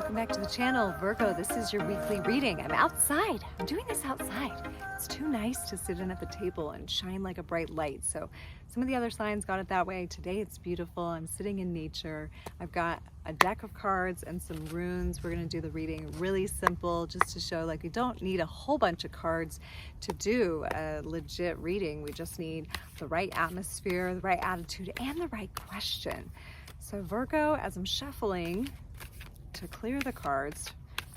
welcome back to the channel. Virgo, this is your weekly reading. I'm outside. I'm doing this outside. It's too nice to sit in at the table and shine like a bright light. So some of the other signs got it that way. Today it's beautiful. I'm sitting in nature. I've got a deck of cards and some runes. We're going to do the reading really simple, just to show like we don't need a whole bunch of cards to do a legit reading. We just need the right atmosphere, the right attitude, and the right question. So Virgo, as I'm shuffling to clear the cards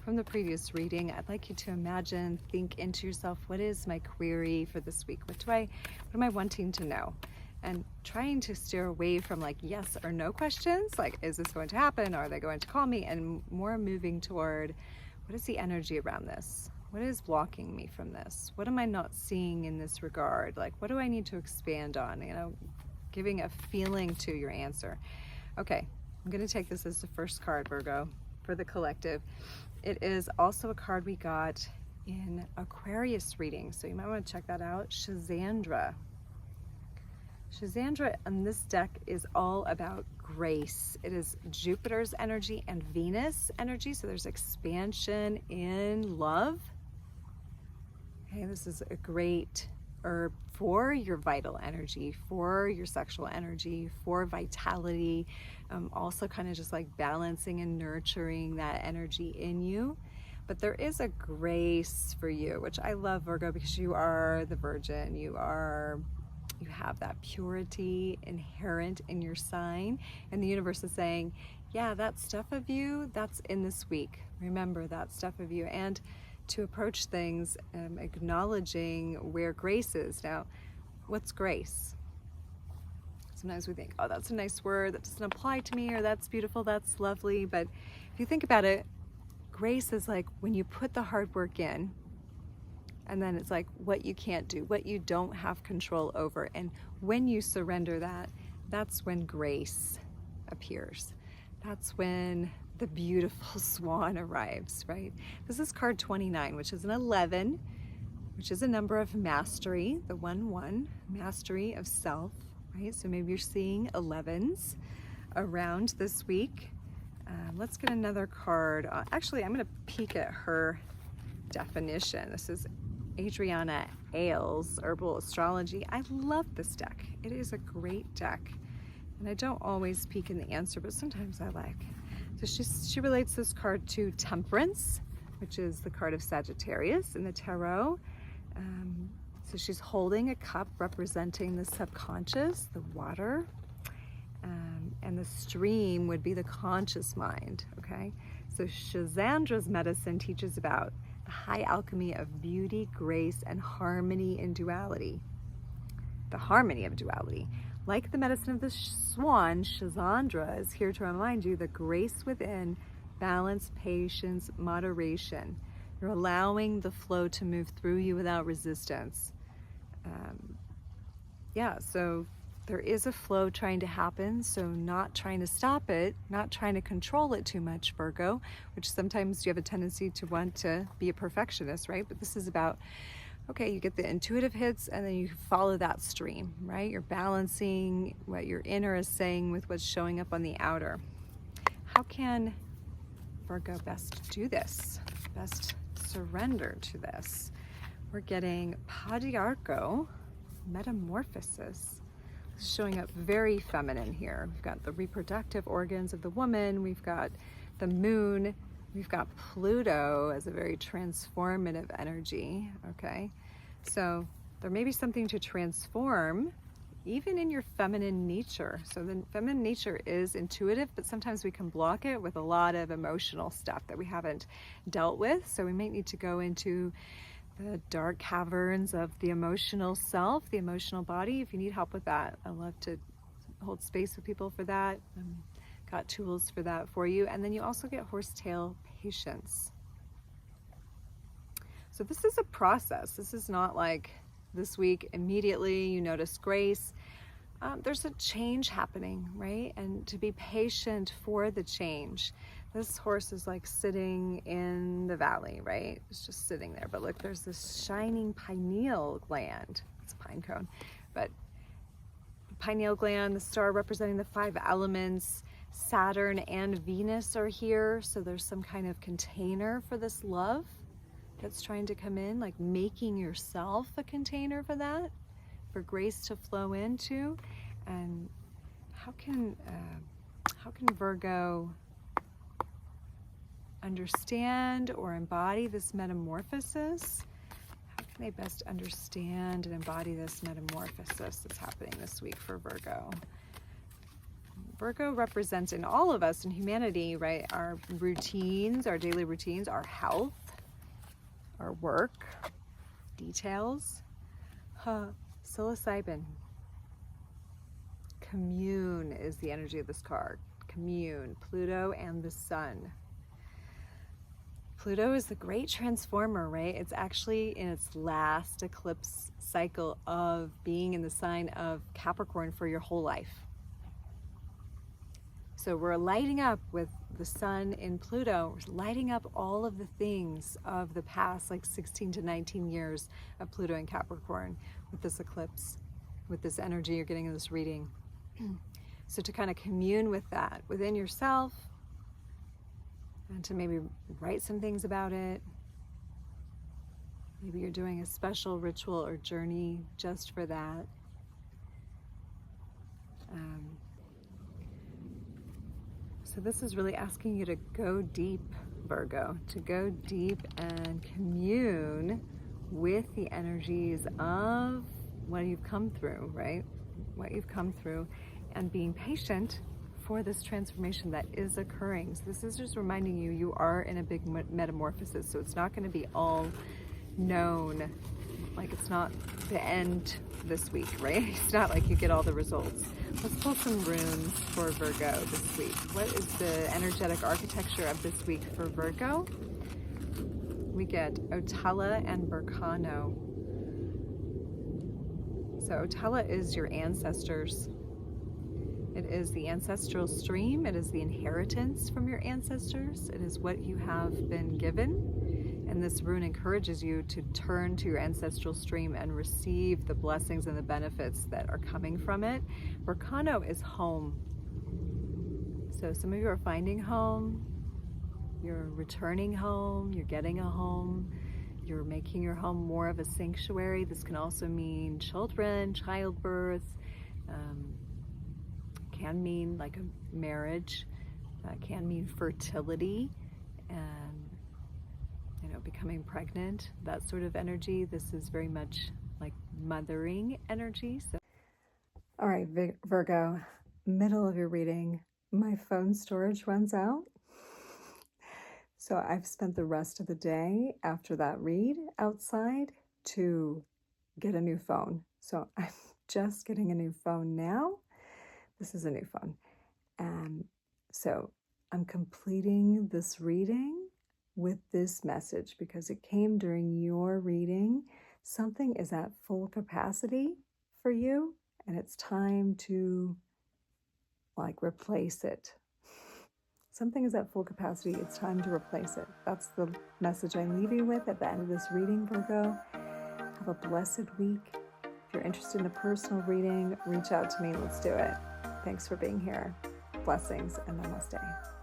from the previous reading, I'd like you to imagine, think into yourself, what is my query for this week? What am I wanting to know? And trying to steer away from like yes or no questions, like is this going to happen? Are they going to call me? And more moving toward, what is the energy around this? What is blocking me from this? What am I not seeing in this regard? Like, what do I need to expand on? You know, giving a feeling to your answer. Okay, I'm going to take this as the first card, Virgo, for the collective. It is also a card we got in Aquarius reading, so you might want to check that out. Shazandra. Shazandra on this deck is all about grace. It is Jupiter's energy and Venus energy, so there's expansion in love. Okay, this is a great herb for your vital energy, for your sexual energy, for vitality, also kind of just like balancing and nurturing that energy in you. But there is a grace for you, which I love, Virgo, because you are the virgin. You have that purity inherent in your sign, and the universe is saying, yeah, that stuff of you, that's in this week. Remember that stuff of you, and to approach things acknowledging where grace is. Now, what's grace? Sometimes we think, oh, that's a nice word, that doesn't apply to me, or that's beautiful, that's lovely. But if you think about it, grace is like when you put the hard work in, and then it's like what you can't do, what you don't have control over. And when you surrender that, that's when grace appears. That's when the beautiful swan arrives, right? This is card 29, which is an 11, which is a number of mastery, the 1-1, mastery of self, right? So maybe you're seeing 11s around this week. Let's get another card. Actually, I'm going to peek at her definition. This is Adriana Ayales, Herbal Astrology. I love this deck. It is a great deck. And I don't always peek in the answer, but sometimes I like. So she relates this card to Temperance, which is the card of Sagittarius in the tarot. So she's holding a cup representing the subconscious, the water, and the stream would be the conscious mind, okay? So Shazandra's medicine teaches about the high alchemy of beauty, grace, and harmony in duality. The harmony of duality. Like the medicine of the swan, Shazandra is here to remind you the grace within, balance, patience, moderation. You're allowing the flow to move through you without resistance. So there is a flow trying to happen, so not trying to stop it, not trying to control it too much, Virgo, which sometimes you have a tendency to want to be a perfectionist, right? But this is about, okay, you get the intuitive hits and then you follow that stream, right? You're balancing what your inner is saying with what's showing up on the outer. How can Virgo best do this? Best surrender to this? We're getting Patriarcho, Metamorphosis, showing up very feminine here. We've got the reproductive organs of the woman, we've got the moon, we've got Pluto as a very transformative energy, okay? So there may be something to transform even in your feminine nature. So the feminine nature is intuitive, but sometimes we can block it with a lot of emotional stuff that we haven't dealt with. So we might need to go into the dark caverns of the emotional self, the emotional body. If you need help with that, I love to hold space with people for that. Got tools for that for you. And then you also get horsetail patience. So this is a process. This is not like this week immediately you notice grace. There's a change happening, right? And to be patient for the change. This horse is like sitting in the valley, right? It's just sitting there. But look, there's this shining pineal gland. It's a pine cone. But pineal gland, the star representing the 5 elements, Saturn and Venus are here, so there's some kind of container for this love that's trying to come in, like making yourself a container for that, for grace to flow into. And how can Virgo understand or embody this metamorphosis? How can they best understand and embody this metamorphosis that's happening this week for Virgo? Virgo represents in all of us in humanity, right? Our routines, our daily routines, our health, our work, details. Psilocybin. Commune is the energy of this card. Commune, Pluto and the sun. Pluto is the great transformer, right? It's actually in its last eclipse cycle of being in the sign of Capricorn for your whole life. So we're lighting up with the sun in Pluto, we're lighting up all of the things of the past, like 16 to 19 years of Pluto and Capricorn with this eclipse, with this energy you're getting in this reading. So to kind of commune with that within yourself, and to maybe write some things about it. Maybe you're doing a special ritual or journey just for that. So this is really asking you to go deep, Virgo, to go deep and commune with the energies of what you've come through, right? What you've come through, and being patient for this transformation that is occurring. So this is just reminding you, you are in a big metamorphosis, so it's not going to be all known, like it's not the end this week, right? It's not like you get all the results. Let's pull some runes for Virgo this week. What is the energetic architecture of this week for Virgo? We get Otella and Berkano. So Otella is your ancestors. It is the ancestral stream. It is the inheritance from your ancestors. It is what you have been given. And this rune encourages you to turn to your ancestral stream and receive the blessings and the benefits that are coming from it. Berkano is home. So some of you are finding home. You're returning home. You're getting a home. You're making your home more of a sanctuary. This can also mean children, childbirth. Can mean like a marriage, can mean fertility, and becoming pregnant, that sort of energy. This is very much like mothering energy. So, all right, Virgo, middle of your reading, my phone storage runs out. So I've spent the rest of the day after that read outside to get a new phone. So I'm just getting a new phone now. This is a new phone. So I'm completing this reading with this message because it came during your reading. Something is at full capacity for you, and it's time to like replace it. Something is at full capacity. It's time to replace it. That's the message I leave you with at the end of this reading, Virgo. Have a blessed week. If you're interested in a personal reading, reach out to me. Let's do it. Thanks for being here. Blessings and namaste.